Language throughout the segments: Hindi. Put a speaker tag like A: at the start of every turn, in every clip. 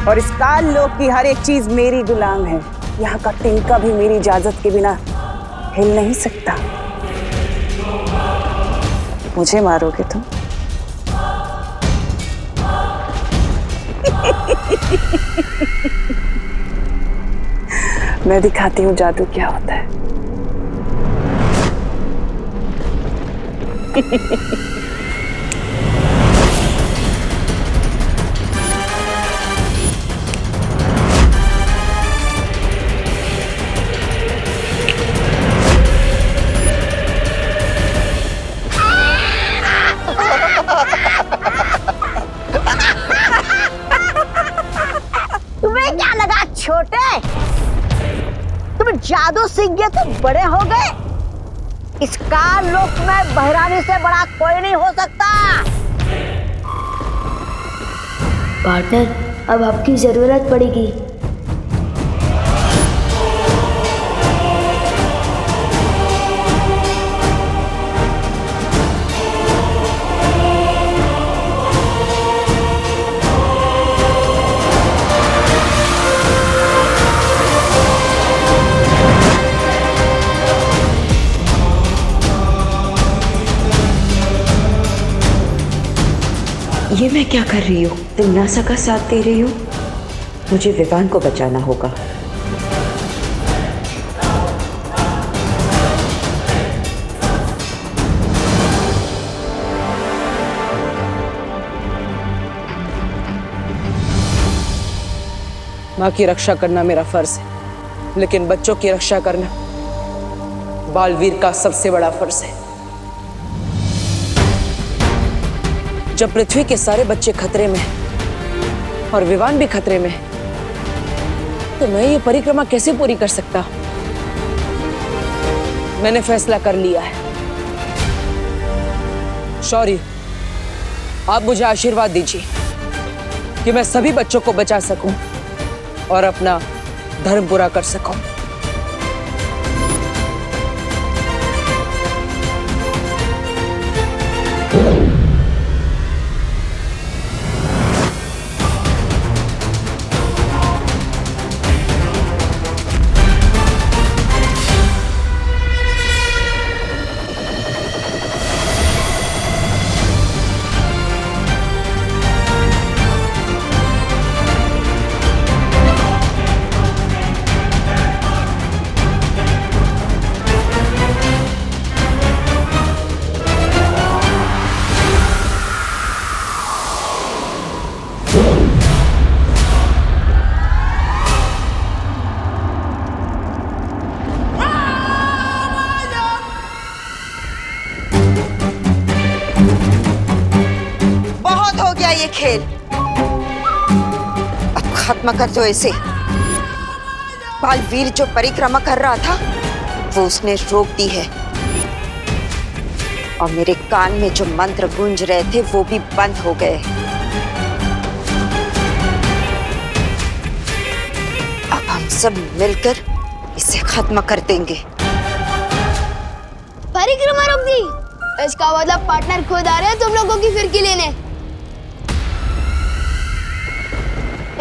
A: और इस काल लोक की हर एक चीज मेरी गुलाम है। यहाँ का तिनका भी मेरी इजाजत के बिना हिल नहीं सकता। मुझे मारोगे तुम? मैं दिखाती हूँ जादू क्या होता है।
B: तुम्हें क्या लगा छोटे? तुम जादू सीख गए तो बड़े हो गए। इस काल लोक में बहरानी से बड़ा कोई नहीं हो सकता।
C: पार्टनर, अब आपकी जरूरत पड़ेगी।
D: ये मैं क्या कर रही हूँ? तिमनासा का साथ दे रही हूँ। मुझे विवान को बचाना होगा।
E: माँ की रक्षा करना मेरा फर्ज है, लेकिन बच्चों की रक्षा करना बालवीर का सबसे बड़ा फर्ज है। जब पृथ्वी के सारे बच्चे खतरे में हैं और विवान भी खतरे में है, तो मैं ये परिक्रमा कैसे पूरी कर सकता? मैंने फैसला कर लिया है। शौर्य, आप मुझे आशीर्वाद दीजिए कि मैं सभी बच्चों को बचा सकूं और अपना धर्म पूरा कर सकूं।
B: ये खेल अब खत्म कर दो इसे। बालवीर जो परिक्रमा कर रहा था वो उसने रोक दी है, और मेरे कान में जो मंत्र गूंज रहे थे वो भी बंद हो गए। अब हम सब मिलकर इसे खत्म कर देंगे।
C: परिक्रमा रोक दी? इसका मतलब पार्टनर खुद आ रहे हैं तुम लोगों की फिरकी लेने,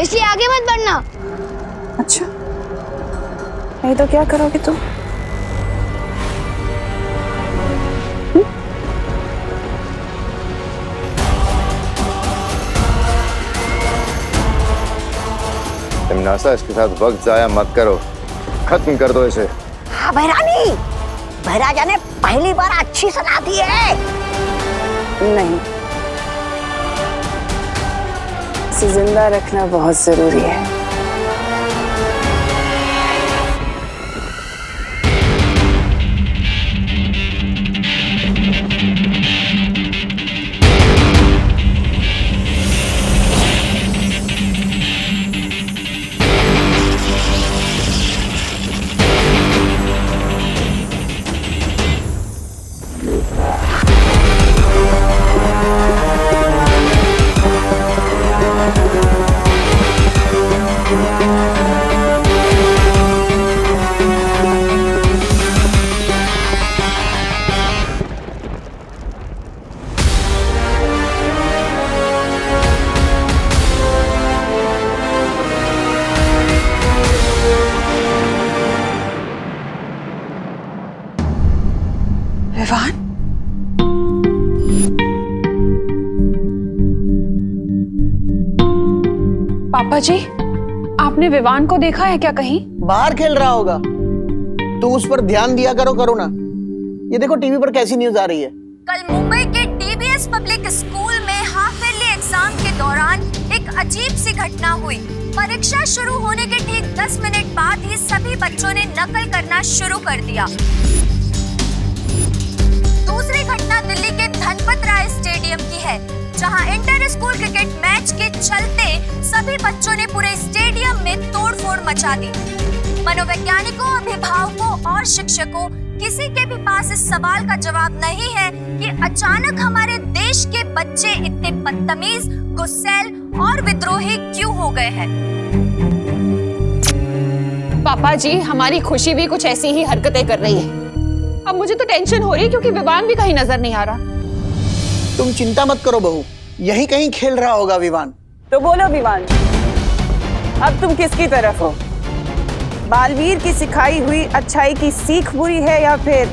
C: इसलिए आगे मत बढ़ना।
A: अच्छा, नहीं तो क्या करोगे तुम?
F: तिमनासा, इसके साथ वक्त जाया मत करो, खत्म कर दो इसे।
B: हाँ बहरानी, बहराजा ने पहली बार अच्छी सलाह दी है।
A: नहीं, इसे जिंदा रखना बहुत जरूरी है।
G: पापा जी, आपने विवान को देखा है क्या कहीं?
H: बाहर खेल रहा होगा। तो उस पर ध्यान दिया करो ना। ये देखो टीवी पर कैसी न्यूज आ रही है।
I: कल मुंबई के डीबीएस पब्लिक स्कूल में हाफ ईयरली एग्जाम के दौरान एक अजीब सी घटना हुई। परीक्षा शुरू होने के ठीक 10 मिनट बाद ही सभी बच्चों ने नकल करना शुरू कर दिया। दूसरी घटना दिल्ली के धनपत राय स्टेडियम की है, जहां इंटर स्कूल क्रिकेट मैच के चलते सभी बच्चों ने पूरे स्टेडियम में तोड़फोड़ मचा दी। मनोवैज्ञानिकों, अभिभावकों और शिक्षकों, किसी के भी पास इस सवाल का जवाब नहीं है कि अचानक हमारे देश के बच्चे इतने बदतमीज, गुस्सैल और विद्रोही क्यों हो गए हैं।
G: पापा जी, हमारी खुशी भी कुछ ऐसी ही हरकतें कर रही है। अब मुझे तो टेंशन हो रही है क्योंकि विवान भी कहीं नजर नहीं आ रहा।
H: तुम चिंता मत करो बहू, यही कहीं खेल रहा होगा विवान।
A: तो बोलो विवान, अब तुम किसकी तरफ हो? बालवीर की सिखाई हुई अच्छाई की सीख बुरी है या फिर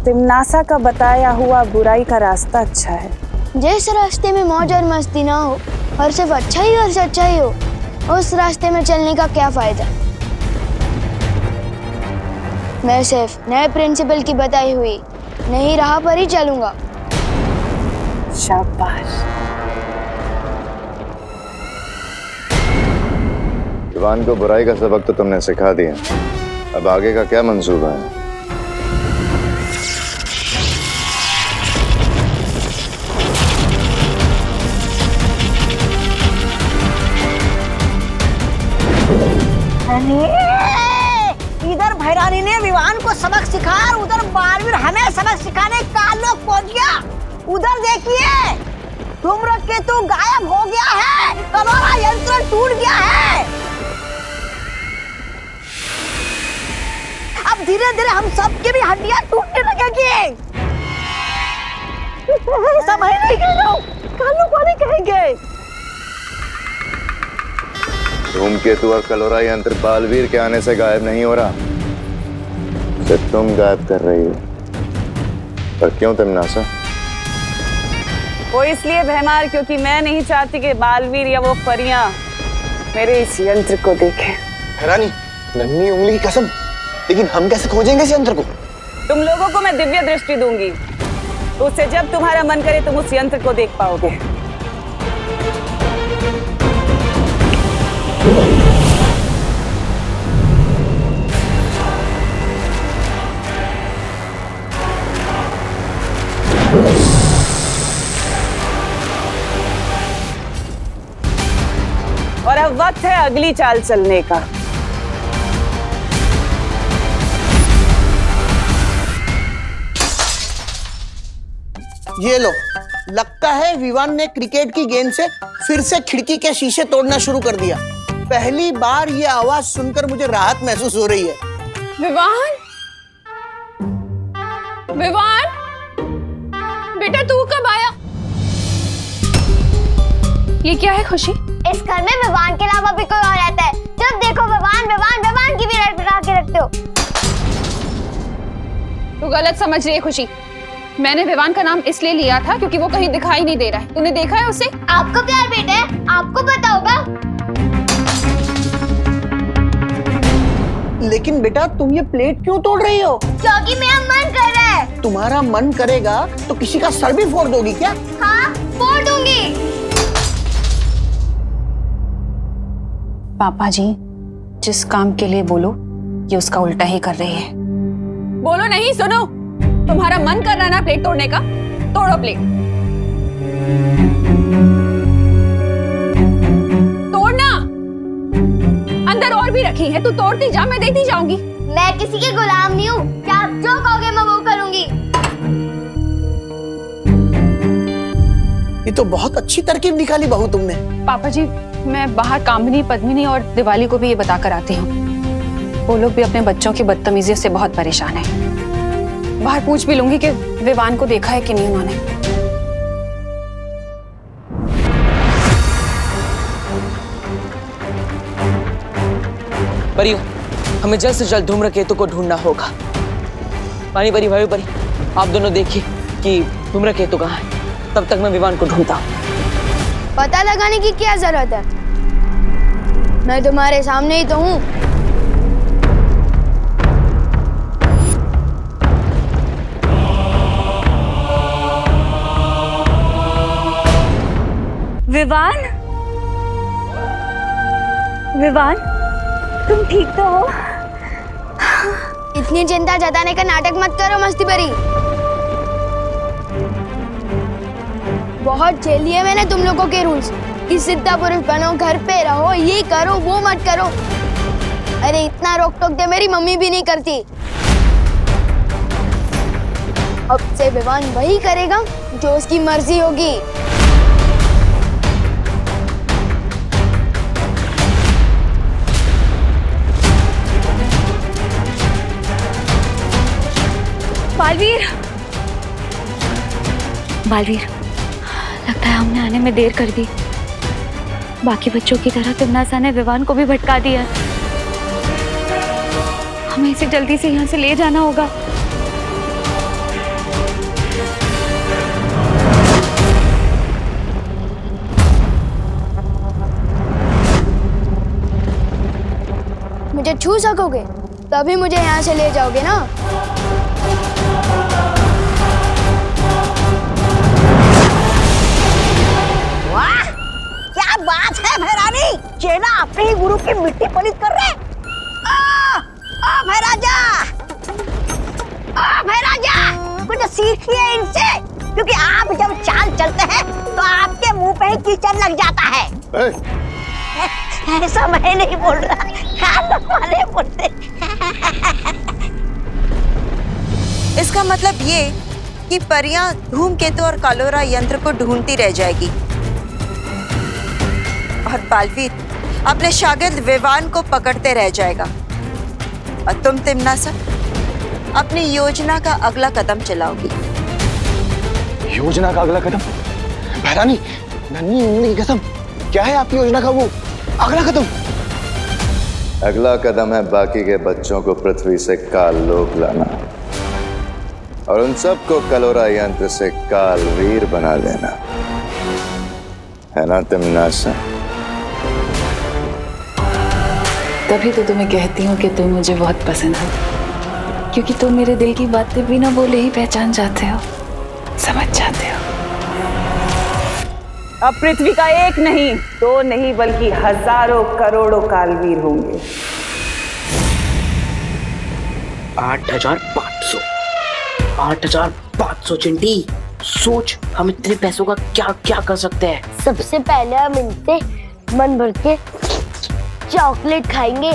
A: तिमनासा का बताया हुआ बुराई का रास्ता अच्छा है?
C: जिस रास्ते में मौज और मस्ती ना हो और सिर्फ अच्छा ही और सच्चाई हो, उस रास्ते में चलने का क्या फायदा। मैं सिर्फ नए प्रिंसिपल की बताई हुई नई राह पर ही चलूंगा।
A: शाबाश।
F: विवान को बुराई का सबक तो तुमने सिखा दिया, अब आगे का क्या मंसूबा है?
B: इधर भैरानी ने विवान को सबक सिखाया और उधर बालवीर हमें सबक सिखाने का लोग पहुंच गया। उधर देखिए, धूम्रकेतु गायब हो गया है, कलोरा यंत्र टूट गया है। अब धीरे धीरे हम सबकी भी हड्डियां टूटने लगेगी। समझ नहीं गए लोग, कालू को नहीं कहेंगे।
F: धूमकेतु और कलोरा यंत्र बालवीर के आने से गायब नहीं हो रहा, सिर्फ तुम गायब कर रही हो। पर क्यों तिमनासा?
A: वो इसलिए भैमार क्योंकि मैं नहीं चाहती कि बालवीर या वो परियां मेरे इस यंत्र को देखें।
H: हैरानी, नन्ही उंगली की कसम, लेकिन हम कैसे खोजेंगे इस यंत्र को?
A: तुम लोगों को मैं दिव्य दृष्टि दूंगी, तो उससे जब तुम्हारा मन करे तुम उस यंत्र को देख पाओगे। और अब वक्त है अगली चाल चलने का।
H: ये लो, लगता है विवान ने क्रिकेट की गेंद से फिर से खिड़की के शीशे तोड़ना शुरू कर दिया। पहली बार ये आवाज सुनकर मुझे राहत महसूस हो रही है।
G: विवान, विवान, बेटा तू कब आया? ये क्या है खुशी?
C: इस घर में विवान के अलावा भी कोई और रहता है। जब देखो विवान विवान विवान की भी रट बना के रखते हो।
G: तू गलत समझ रही है खुशी। मैंने विवान का नाम इसलिए लिया था क्योंकि वो कहीं दिखाई नहीं दे रहा है। तूने देखा है उसे?
C: आपको प्यार बेटा है, आपको पता होगा।
H: लेकिन बेटा तुम ये प्लेट क्यों तोड़ रही हो?
C: क्योंकि मेरा मन कर रहा है।
H: तुम्हारा मन करेगा तो किसी का सर भी फोड़ दोगी क्या?
C: हाँ, फोड़ दूंगी।
G: पापा जी, जिस काम के लिए बोलो ये उसका उल्टा ही कर रही है। बोलो नहीं, सुनो। तुम्हारा मन कर रहा है ना प्लेट तोड़ने का? तोड़ो प्लेट। तोड़ना। अंदर और भी रखी है, तू तोड़ती जा, मैं देखती जाऊंगी।
C: मैं किसी के गुलाम नहीं हूँ, क्या आप जो कहोगे मैं वो करूंगी।
H: ये तो बहुत अच्छी तरकीब निकाली बहू तुमने।
G: पापा जी, मैं बाहर कामिनी, पद्मिनी और दिवाली को भी ये बता कर आती हूँ। वो लोग भी अपने बच्चों की बदतमीजियों से बहुत परेशान हैं। बाहर पूछ भी लूंगी कि विवान को देखा है कि नहीं उन्होंने।
E: परियो, हमें जल्द से जल्द धूम्रकेतु को ढूंढना होगा। पानी परी, भाई परी, आप दोनों देखिए कि धूम्रकेतु कहाँ है। तब तक मैं विवान को ढूंढता हूँ।
C: पता लगाने की क्या जरूरत है? मैं तुम्हारे सामने ही तो हूँ।
I: विवान, विवान, तुम ठीक तो हो?
C: इतनी चिंता जताने का नाटक मत करो मस्ती परी। बहुत झेल लिए मैंने तुम लोगों के रूल्स कि सिद्धा पुरुष बनो, घर पे रहो, ये करो वो मत करो। अरे इतना रोक टोक दे मेरी मम्मी भी नहीं करती। अब से विवान वही करेगा जो उसकी मर्जी होगी।
I: बालवीर, बालवीर, लगता है हमने आने में देर कर दी। बाकी बच्चों की तरह तिमनासा ने विवान को भी भटका दिया। हमें इसे जल्दी से यहाँ से ले जाना होगा।
C: मुझे छू सकोगे तभी मुझे यहाँ से ले जाओगे ना।
B: वाह, क्या बात है भैरानी, चेला अपने ही गुरु की मिट्टी पलित कर रहे। ओ भैराजा, ओ भैराजा, कुछ सीखिए इनसे, क्योंकि आप जब चाल चलते हैं तो आपके मुंह पे ही कीचड़ लग जाता है। ऐसा मैं नहीं बोल रहा, खान वाले बोलते।
J: इसका मतलब ये कि परियां धूमकेतु और कालोरा यंत्र को ढूंढती रह जाएगी और बालवीर अपने शागिर्द विवान को पकड़ते रह जाएगा और तुम तिमनासा अपनी योजना का अगला कदम चलाओगी।
F: योजना का अगला कदम? भैरानी, नन्ही मुन्नी की कसम, क्या है आपकी योजना का वो अगला कदम? अगला कदम है बाकी के बच्चों को पृथ्वी से काल लोक लाना और उन सबको कलोरा यंत्र से कालवीर बना देना, है ना तिमनासा?
K: तभी तो तुम्हें कहती हूँ कि तुम मुझे बहुत पसंद हो, क्योंकि तुम मेरे दिल की बातें बिना बोले ही पहचान जाते हो, समझ जाते हो।
A: अब पृथ्वी का एक नहीं, दो नहीं, बल्कि हजारों करोड़ों कालवीर होंगे।
L: 8,500 8,500 चिंटी, सोच हम इतने पैसों का क्या क्या कर सकते हैं।
C: सबसे पहले हम इनसे मन भर के चॉकलेट खाएंगे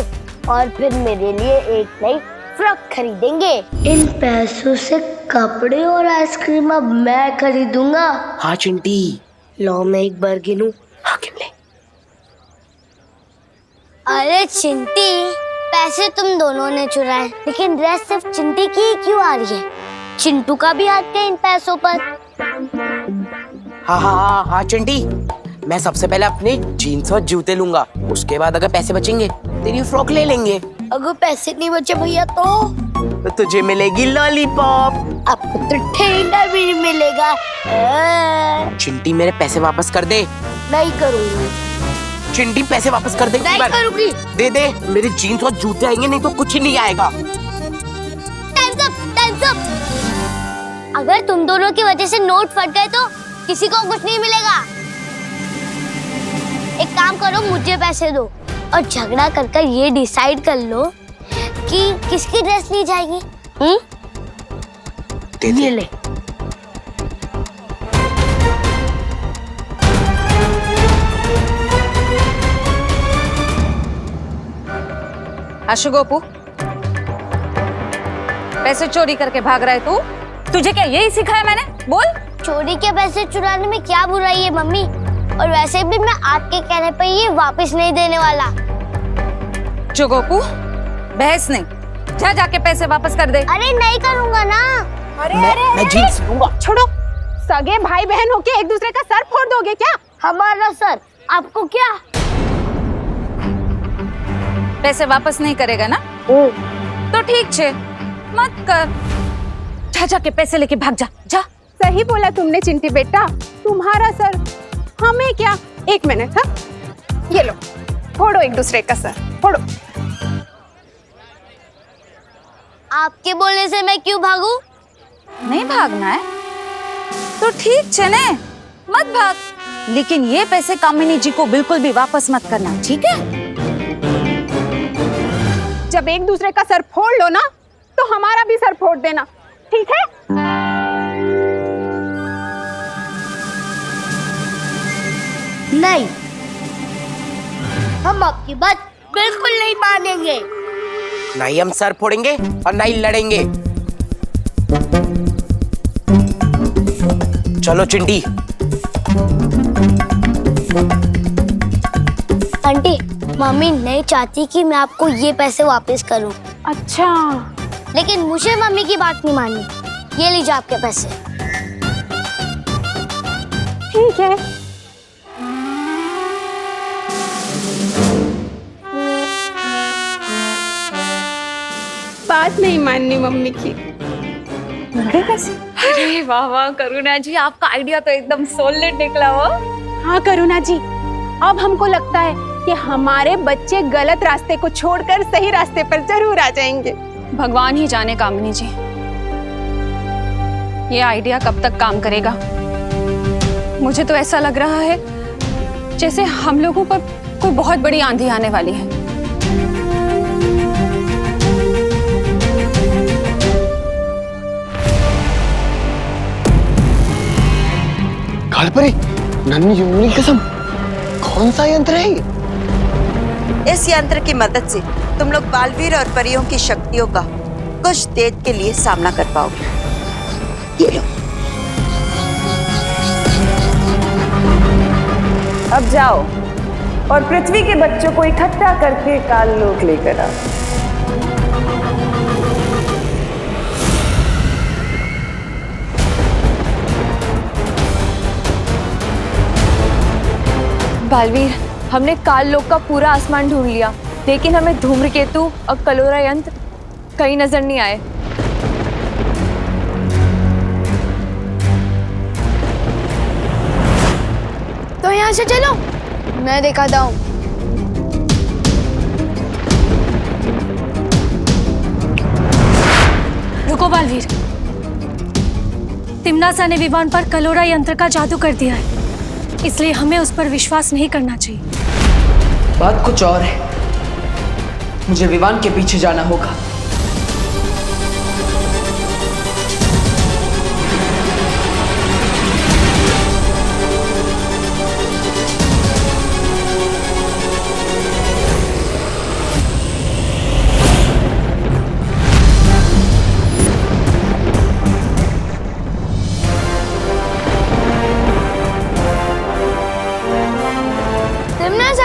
C: और फिर मेरे लिए एक नई फ्रॉक खरीदेंगे। इन पैसों से कपड़े और आइसक्रीम अब मैं खरीदूंगा।
L: हाँ चिंटी,
C: लो मैं एक बार गिनूं।
L: हाँ गिन ले।
C: अरे चिंटी, पैसे तुम दोनों ने चुराए, लेकिन ड्रेस सिर्फ चिंटी की ही क्यों आ रही है? चिंटू का भी हाथ है इन पैसों पर।
L: हाँ हाँ हाँ हाँ चिंटी, मैं सबसे पहले अपने जीन्स और जूते लूंगा, उसके बाद अगर पैसे बचेंगे तेरी फ्रॉक ले लेंगे।
C: अगर पैसे नहीं बचे भैया
L: तो तुझे मिलेगी लॉलीपॉप।
C: आपको तो ठेंगा भी नहीं मिलेगा।
L: चिंटी मेरे पैसे वापस कर दे।
C: नहीं करूंगी।
L: चिंटी पैसे वापस कर दे।
C: नहीं करूंगी।
L: दे दे, मेरे जीन्स और जूते आएंगे, नहीं तो कुछ ही नहीं आएगा।
C: Times up. अगर तुम दोनों की वजह से नोट फट गए तो किसी को कुछ नहीं मिलेगा। एक काम करो, मुझे पैसे दो और झगड़ा कर ये डिसाइड कर लो कि किसकी ड्रेस ली जाएगी। ये ले।
G: अशुगोपू, पैसे चोरी करके भाग रहा है तू? तुझे क्या यही सिखाया मैंने? बोल।
C: चोरी के पैसे चुराने में क्या बुराई है मम्मी? और वैसे भी मैं आपके कहने पर ये वापस नहीं देने वाला।
G: चुगोपू, बहस नहीं, जा जाके पैसे वापस कर दे।
C: अरे नहीं करूंगा ना।
L: मैं जीन्स लूंगा।
A: छोड़ो, सगे भाई बहन होके एक दूसरे का सर फोड़ दोगे क्या?
C: हमारा सर आपको क्या?
G: पैसे वापस नहीं करेगा ना? तो ठीक छे, मत कर। जा जाके पैसे लेके भाग जा। जा।
A: सही बोला तुमने चिंटी बेटा, तुम्हारा सर हमें क्या। एक मिनट, हाँ ये लो,
G: फोड़ो एक दूसरे का सर, फोड़ो।
C: आपके बोलने से मैं क्यों भागूं?
A: नहीं भागना है तो ठीक चले, मत भाग, लेकिन ये पैसे कामिनी जी को बिल्कुल भी वापस मत करना, ठीक है?
G: जब एक दूसरे का सर फोड़ लो ना, तो हमारा भी सर फोड़ देना, ठीक है?
C: नहीं, हम आपकी बात बिल्कुल नहीं मानेंगे।
L: नहीं हम सर फोड़ेंगे और नहीं लड़ेंगे। चलो चिंटी।
C: आंटी, मम्मी नहीं चाहती कि मैं आपको ये पैसे वापस करूं।
G: अच्छा,
C: लेकिन मुझे मम्मी की बात नहीं माननी। ये लीजिए आपके पैसे।
G: ठीक है। बात नहीं माननी मम्मी की।
I: अरे वाह वाह करुणा जी, आपका आइडिया तो एकदम सॉलिड निकला हो।
G: हाँ करुणा जी, अब हमको लगता है कि हमारे बच्चे गलत रास्ते को छोड़कर सही रास्ते पर जरूर आ जाएंगे। भगवान ही जाने कामिनी जी, ये आइडिया कब तक काम करेगा। मुझे तो ऐसा लग रहा है जैसे हम लोगों पर कोई बहुत बड़ी आंधी आने वाली है।
F: कालपरी, नन्ही उंगली की कसम, कौन सा यंत्र है ये?
J: इस यंत्र की मदद से तुम लोग बालवीर और परियों की शक्तियों का कुछ देर के लिए सामना कर पाओगे। ये लो।
A: अब जाओ और पृथ्वी के बच्चों को इकट्ठा करके काललोक लेकर आओ।
I: बालवीर, हमने काल लोक का पूरा आसमान ढूंढ लिया, लेकिन हमें धूम्रकेतु और कलोरा यंत्र कहीं नजर नहीं आए।
C: तो यहाँ से चलो, मैं दिखाता हूँ।
M: रुको बालवीर, तिम्नासा ने विवान पर कलोरा यंत्र का जादू कर दिया है, इसलिए हमें उस पर विश्वास नहीं करना चाहिए।
E: बात कुछ और है, मुझे विवान के पीछे जाना होगा।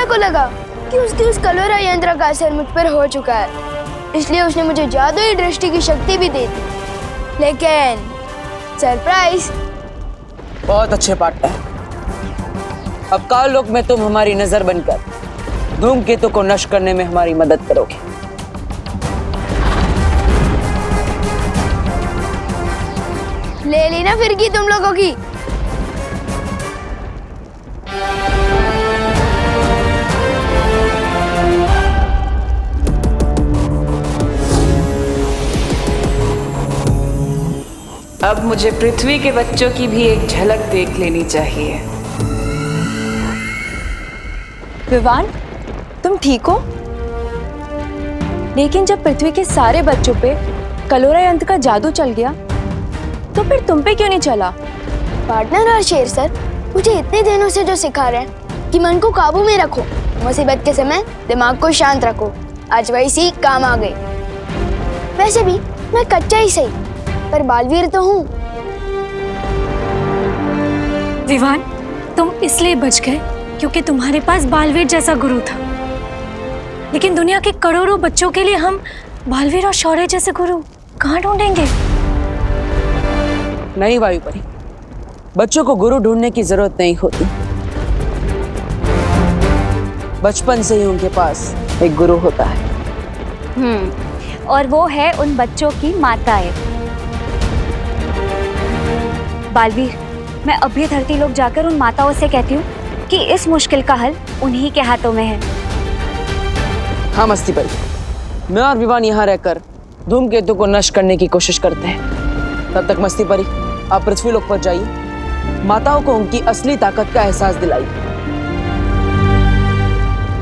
C: को लगा कि उसके उस कलोरा यंत्र का असर मुझ पर हो चुका है, इसलिए उसने मुझे जादुई दृष्टि की शक्ति भी दे दी। लेकिन सरप्राइज।
E: बहुत अच्छे पार्टनर, अब काललोक में तुम हमारी नजर बनकर धूमकेतु को नष्ट करने में हमारी मदद करोगे।
C: ले ली ना फिरकी तुम लोगों की।
K: अब मुझे पृथ्वी के बच्चों की भी एक झलक देख लेनी चाहिए।
I: विवान, तुम ठीक हो? लेकिन जब पृथ्वी के सारे बच्चों पे कलोरा यंत्र का जादू चल गया, तो फिर तुम पे क्यों नहीं चला?
C: पार्टनर और शेर सर मुझे इतने दिनों से जो सिखा रहे हैं कि मन को काबू में रखो, मुसीबत के समय दिमाग को शांत रखो, आज वही सीख काम आ गई। वैसे भी मैं कच्चा ही सही, पर बालवीर तो हूँ।
M: विवान, तुम इसलिए बच गए क्योंकि तुम्हारे पास बालवीर जैसा गुरु था, लेकिन दुनिया के करोड़ों बच्चों के लिए हम बालवीर और शौर्य जैसे गुरु कहाँ ढूंढेंगे?
E: नहीं वायुपरी, बच्चों को गुरु ढूंढने की जरूरत नहीं होती। बचपन से ही उनके पास एक गुरु होता है।
I: और वो है उन बच्चों की माताएं। बालवीर, मैं अभी धरती लोक जाकर उन माताओं से कहती हूँ कि इस मुश्किल का हल उन्हीं के हाथों में है।
E: हाँ मस्ती परी, मैं और विवान यहाँ रहकर धूमकेतु को नष्ट करने की कोशिश करते हैं। तब तक मस्ती परी आप पृथ्वीलोक पर जाइए, माताओं को उनकी असली ताकत का एहसास दिलाइए।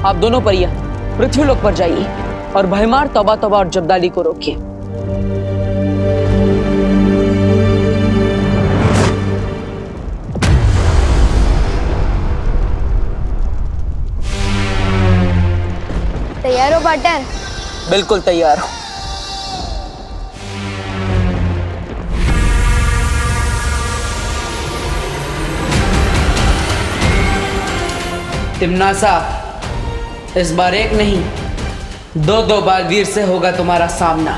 E: आप दोनों परियां पृथ्वीलोक पर जाइए और भयमार तौबा तौबा और जब्दाली को रोकिए।
C: तैयार हो पार्टनर?
L: बिल्कुल तैयार हूँ। तिम्नासा, इस बार एक नहीं 2 बालवीर से होगा तुम्हारा सामना।